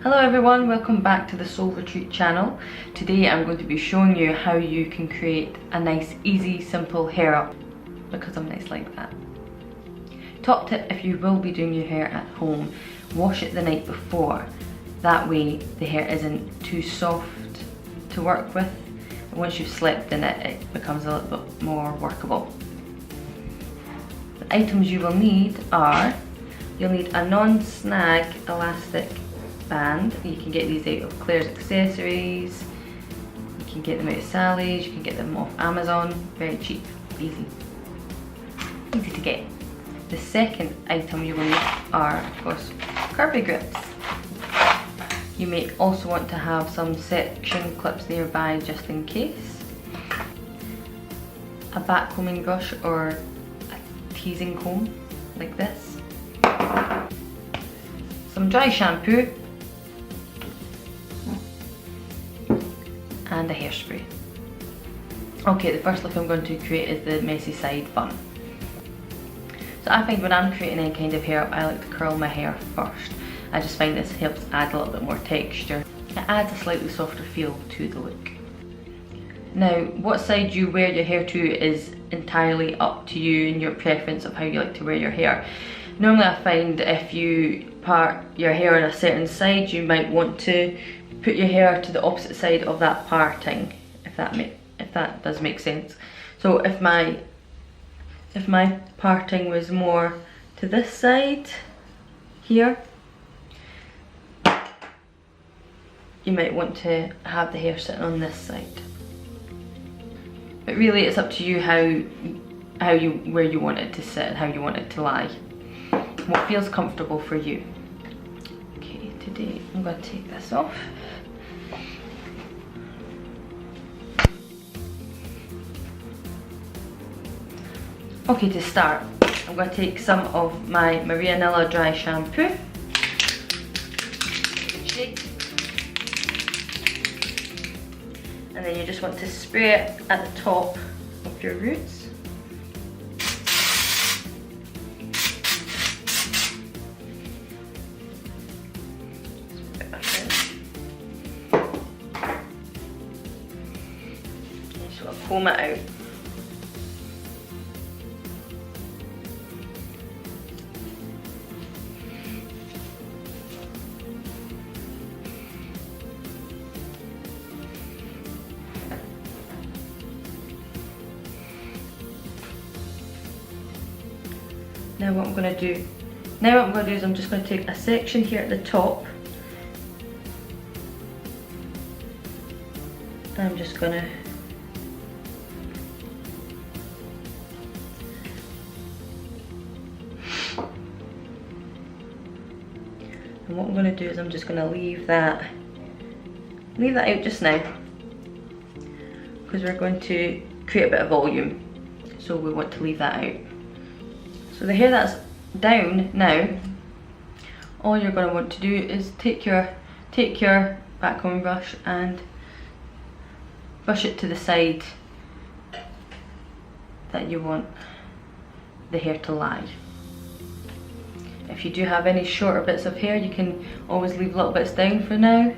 Hello everyone, welcome back to the Soul Retreat channel. Today I'm going to be showing you how you can create a nice, easy, simple hair up, because I'm nice like that. Top tip, if you will be doing your hair at home, wash it the night before. That way the hair isn't too soft to work with. And once you've slept in it, it becomes a little bit more workable. The items you will need are, you'll need a non-snag elastic band. You can get these out of Claire's Accessories, you can get them out of Sally's, you can get them off Amazon, very cheap, easy to get. The second item you will need are, of course, curvy grips. You may also want to have some section clips nearby just in case. A back combing brush or a teasing comb like this. Some dry shampoo and a hairspray. Okay, the first look I'm going to create is the messy side bun. So I find when I'm creating any kind of hair up, I like to curl my hair first. I just find this helps add a little bit more texture. It adds a slightly softer feel to the look. Now, what side you wear your hair to is entirely up to you and your preference of how you like to wear your hair. Normally I find if you part your hair on a certain side, you might want to put your hair to the opposite side of that parting, if that does make sense. So if my parting was more to this side here, you might want to have the hair sitting on this side. But really it's up to you where you want it to sit and how you want it to lie. What feels comfortable for you. Okay, today I'm going to take this off. Okay, to start, I'm going to take some of my Nila Dry shampoo. Shake. And then you just want to spray it at the top of your roots. Just want to comb it out. Now what I'm going to do is I'm just going to take a section here at the top, and I'm just going to I'm just going to leave that out just now, because we're going to create a bit of volume, so we want to leave that out. So the hair that's down now, all you're going to want to do is take your back combing brush and brush it to the side that you want the hair to lie. If you do have any shorter bits of hair, you can always leave little bits down for now.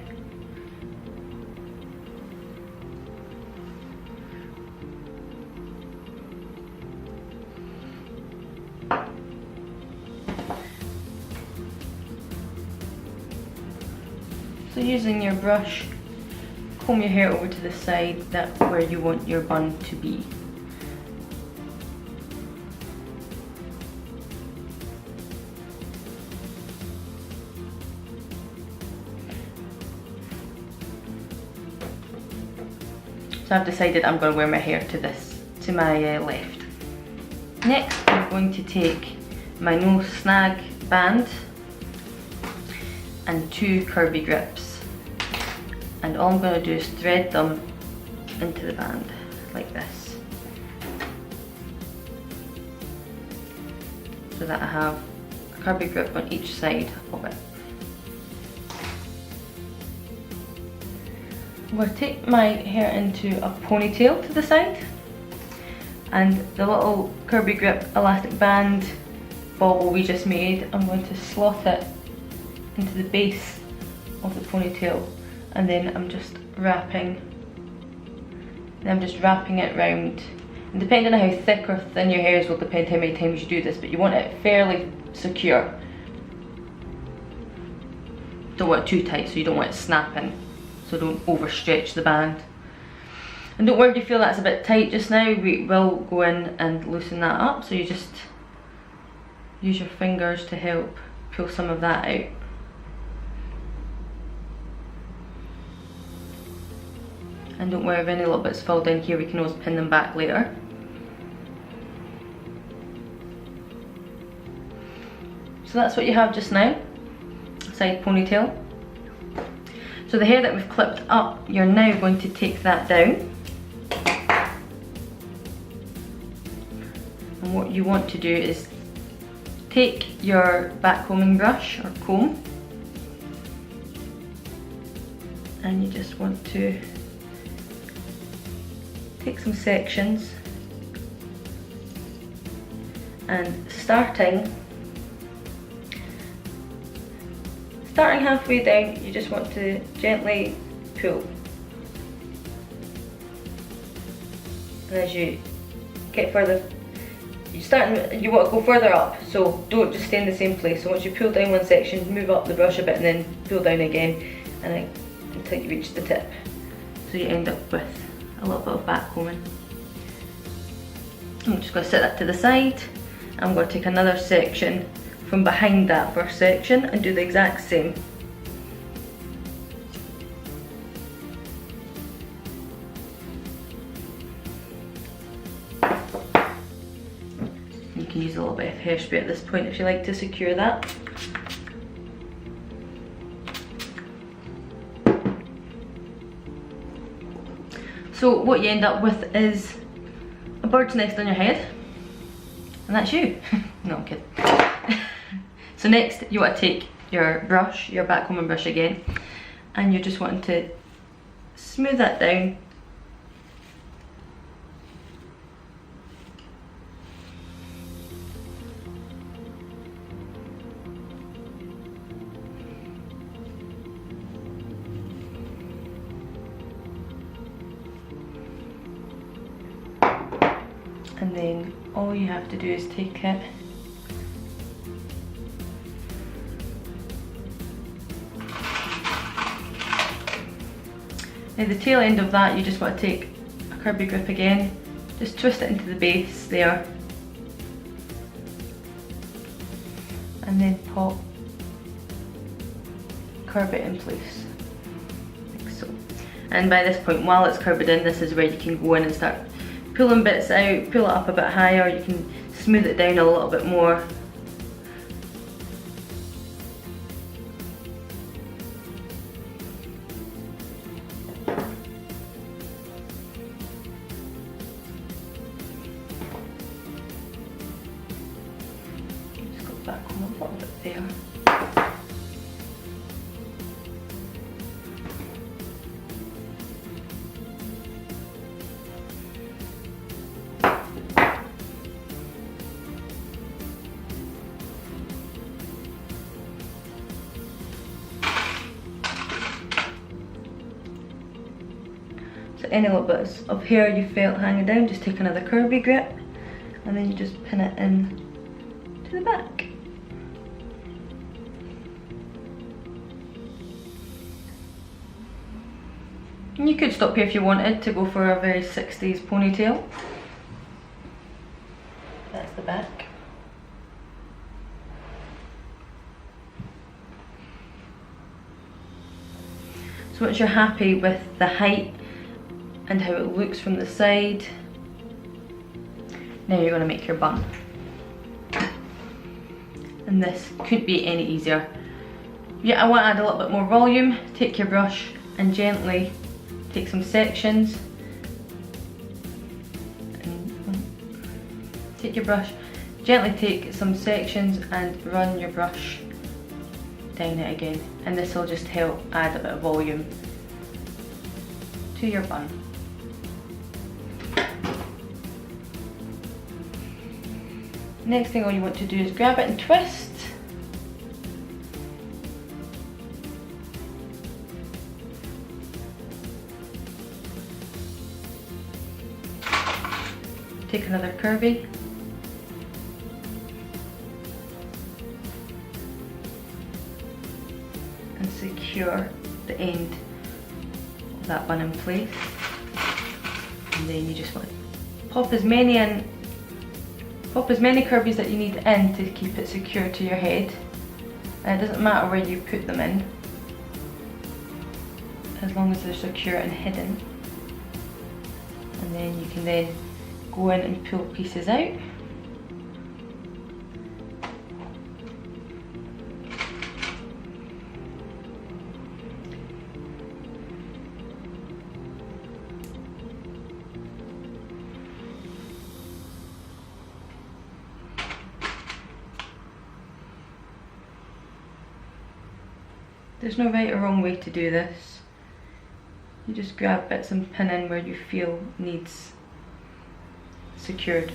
So using your brush, comb your hair over to the side where you want your bun to be. So I've decided I'm going to wear my hair to my left. Next I'm going to take my no snag band and 2 curvy grips, and all I'm going to do is thread them into the band like this, so that I have a curvy grip on each side of it. I'm going to take my hair into a ponytail to the side, and the little curvy grip elastic band bauble we just made, I'm going to slot it into the base of the ponytail, and then I'm just wrapping it round. And depending on how thick or thin your hair is will depend how many times you do this, but you want it fairly secure. Don't want it too tight, so you don't want it snapping, so don't overstretch the band. And don't worry if you feel that's a bit tight just now, we will go in and loosen that up, so you just use your fingers to help pull some of that out. And don't worry if any little bits fall down here, we can always pin them back later. So that's what you have just now, side ponytail. So the hair that we've clipped up, you're now going to take that down. And what you want to do is take your back combing brush or comb, and you just want to take some sections, and starting halfway down, you just want to gently pull. And as you get further, you want to go further up, so don't just stay in the same place. So once you pull down one section, move up the brush a bit and then pull down again, and then until you reach the tip. So you end up with a little bit of back combing. I'm just going to set that to the side. I'm going to take another section from behind that first section and do the exact same. You can use a little bit of hairspray at this point if you like to secure that. So what you end up with is a bird's nest on your head, and that's you. No, I'm kidding. So next you want to take your brush, your back combing brush again, and you're just wanting to smooth that down. And then all you have to do is take it now the tail end of that, you just want to take a curvy grip again, just twist it into the base there, and then curve it in place, like so. And by this point, while it's curved in, this is where you can go in and start pulling bits out, pull it up a bit higher, you can smooth it down a little bit more. Just go back on a little bit there. So any little bits of hair you felt hanging down, just take another curvy grip and then you just pin it in to the back. And you could stop here if you wanted to go for a very 60s ponytail. That's the back. So once you're happy with the height and how it looks from the side, now you're going to make your bun. And this couldn't be any easier. Yeah, I want to add a little bit more volume. Take your brush and gently take some sections. Take your brush, gently take some sections and run your brush down it again. And this will just help add a bit of volume to your bun. Next thing all you want to do is grab it and twist. take another curvy. And secure the end of that bun in place. And then you just want to pop as many curvies that you need in to keep it secure to your head. And it doesn't matter where you put them in, as long as they're secure and hidden. And then you can then go in and pull pieces out. There's no right or wrong way to do this. You just grab bits and pin in where you feel needs secured.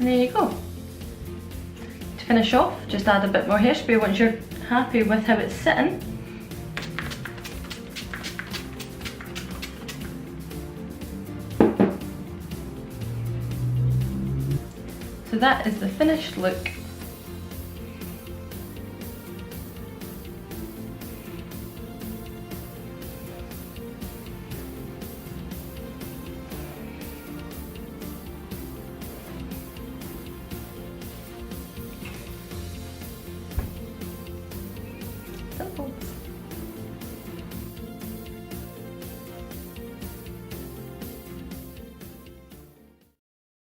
And there you go. To finish off, just add a bit more hairspray once you're happy with how it's sitting. So that is the finished look